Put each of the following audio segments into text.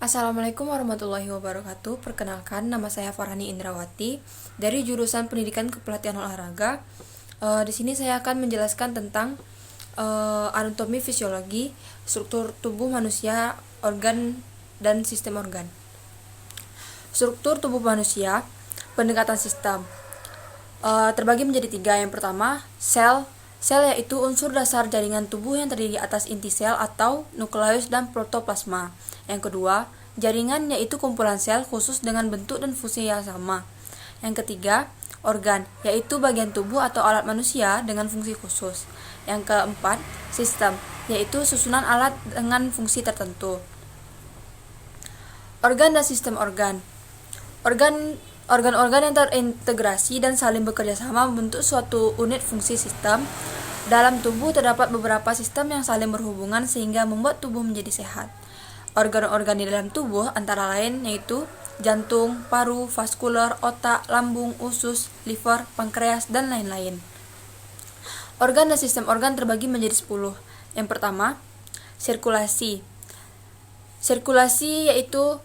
Assalamualaikum warahmatullahi wabarakatuh. Perkenalkan, nama saya Farhani Indrawati dari jurusan Pendidikan Kepelatihan Olahraga. Di sini saya akan menjelaskan tentang anatomi fisiologi, struktur tubuh manusia, organ dan sistem organ. Struktur tubuh manusia, pendekatan sistem terbagi menjadi tiga. Yang pertama, sel. Sel yaitu unsur dasar jaringan tubuh yang terdiri atas inti sel atau nukleus dan protoplasma. Yang kedua, jaringan yaitu kumpulan sel khusus dengan bentuk dan fungsi yang sama. Yang ketiga, organ yaitu bagian tubuh atau alat manusia dengan fungsi khusus. Yang keempat, sistem yaitu susunan alat dengan fungsi tertentu. Organ dan sistem organ. Organ-organ yang terintegrasi dan saling bekerja sama membentuk suatu unit fungsi sistem. Dalam tubuh terdapat beberapa sistem yang saling berhubungan sehingga membuat tubuh menjadi sehat. Organ-organ di dalam tubuh antara lain yaitu jantung, paru, vaskular, otak, lambung, usus, liver, pankreas, dan lain-lain. Organ dan sistem organ terbagi menjadi 10. Yang pertama, sirkulasi. Sirkulasi yaitu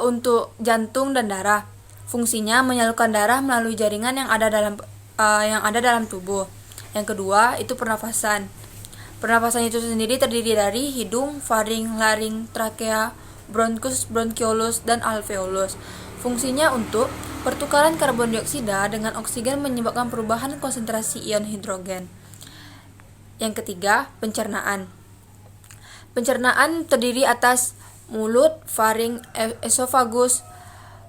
untuk jantung dan darah. Fungsinya menyalurkan darah melalui jaringan yang ada dalam tubuh. Yang kedua, itu pernafasan. Pernafasan itu sendiri terdiri dari hidung, faring, laring, trakea, bronkus, bronkiolus, dan alveolus. Fungsinya untuk pertukaran karbon dioksida dengan oksigen menyebabkan perubahan konsentrasi ion hidrogen. Yang ketiga, pencernaan. Pencernaan terdiri atas mulut, faring, esofagus,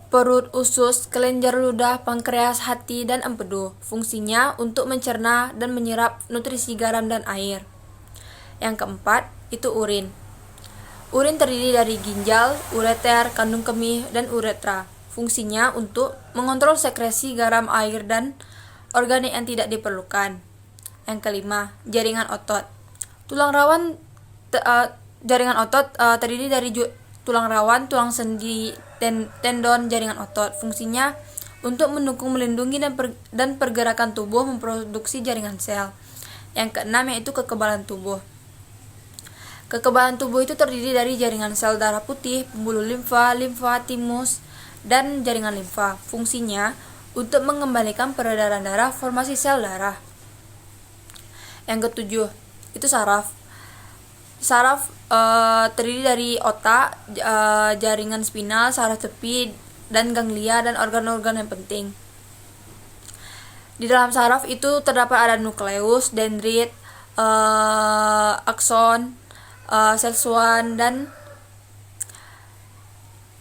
perut, usus, kelenjar ludah, pankreas, hati, dan empedu. Fungsinya untuk mencerna dan menyerap nutrisi garam dan air. Yang keempat, itu urin. Urin terdiri dari ginjal, ureter, kandung kemih, dan uretra. Fungsinya untuk mengontrol sekresi garam, air, dan organik yang tidak diperlukan. Yang kelima, jaringan otot. Jaringan otot terdiri dari tulang rawan, tulang sendi, tendon, jaringan otot. Fungsinya untuk mendukung, melindungi, dan pergerakan tubuh, memproduksi jaringan sel. Yang keenam yaitu kekebalan tubuh. Kekebalan tubuh itu terdiri dari jaringan sel darah putih, pembuluh limfa, timus, dan jaringan limfa. Fungsinya untuk mengembalikan peredaran darah, formasi sel darah. Yang ketujuh, itu saraf. Saraf terdiri dari otak, jaringan spinal, saraf tepi, dan ganglia, dan organ-organ yang penting. Di dalam saraf itu terdapat ada nukleus, dendrit, akson, sel Schwann, dan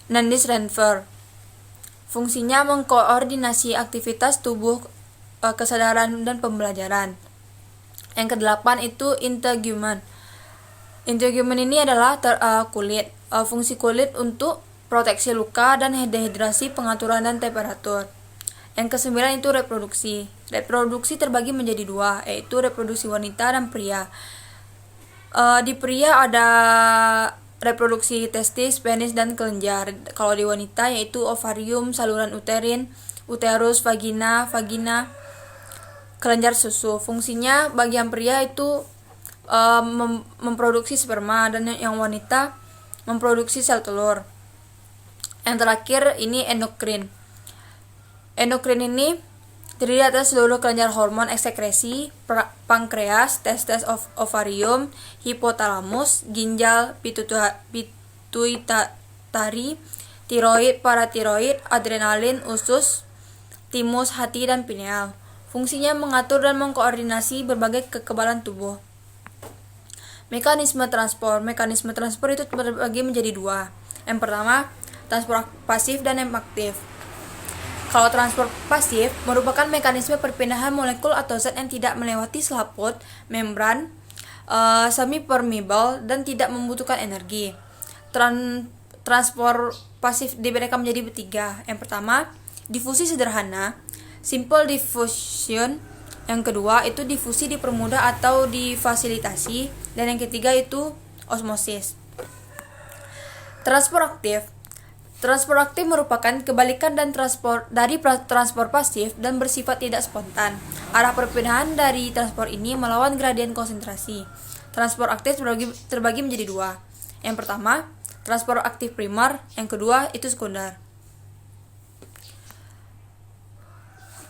Nandish-Renfer. Fungsinya mengkoordinasi aktivitas tubuh, kesadaran, dan pembelajaran. Yang kedelapan itu integumen. Integumen ini adalah kulit. Fungsi kulit untuk proteksi luka dan dehidrasi, pengaturan dan temperatur. Yang kesembilan itu reproduksi. Reproduksi terbagi menjadi dua, yaitu reproduksi wanita dan pria. Di pria ada reproduksi testis, penis, dan kelenjar. Kalau di wanita yaitu ovarium, saluran uterin, uterus, vagina, kelenjar susu. Fungsinya bagi yang pria itu memproduksi sperma, dan yang wanita memproduksi sel telur. Yang terakhir ini endokrin. Endokrin ini terdiri atas seluruh kelenjar hormon eksekresi, pankreas, testes, ovarium, hipotalamus, ginjal, pituitari, tiroid, paratiroid, adrenalin, usus, timus, hati, dan pineal. Fungsinya mengatur dan mengkoordinasi berbagai kekebalan tubuh. Mekanisme transport. Mekanisme transport itu terbagi menjadi dua. Yang pertama, transport pasif dan yang aktif. Kalau transport pasif merupakan mekanisme perpindahan molekul atau zat yang tidak melewati selaput, membran, semi-permeable, dan tidak membutuhkan energi. Transport pasif dibedakan menjadi tiga. Yang pertama, difusi sederhana, simple diffusion. Yang kedua itu difusi dipermudah atau difasilitasi, dan yang ketiga itu osmosis. Transport aktif. Transport aktif merupakan kebalikan dari transport pasif dan bersifat tidak spontan. Arah perpindahan dari transport ini melawan gradien konsentrasi. Transport aktif terbagi menjadi dua. Yang pertama, transport aktif primer, yang kedua itu sekunder.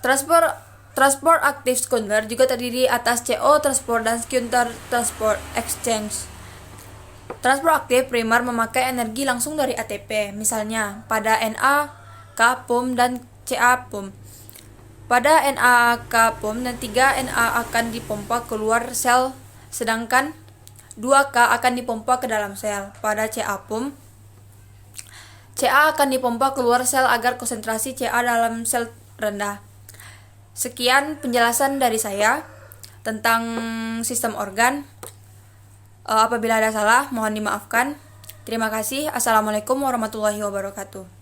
Transport aktif sekunder juga terdiri atas CO transport dan secondary transport exchange. Transport aktif primer memakai energi langsung dari ATP, misalnya pada NA, K pum dan Ca pum. Pada NaK pum dan 3Na akan dipompa keluar sel, sedangkan 2K akan dipompa ke dalam sel. Pada Ca pum, Ca akan dipompa keluar sel agar konsentrasi Ca dalam sel rendah. Sekian penjelasan dari saya tentang sistem organ. Apabila ada salah, mohon dimaafkan. Terima kasih. Assalamualaikum warahmatullahi wabarakatuh.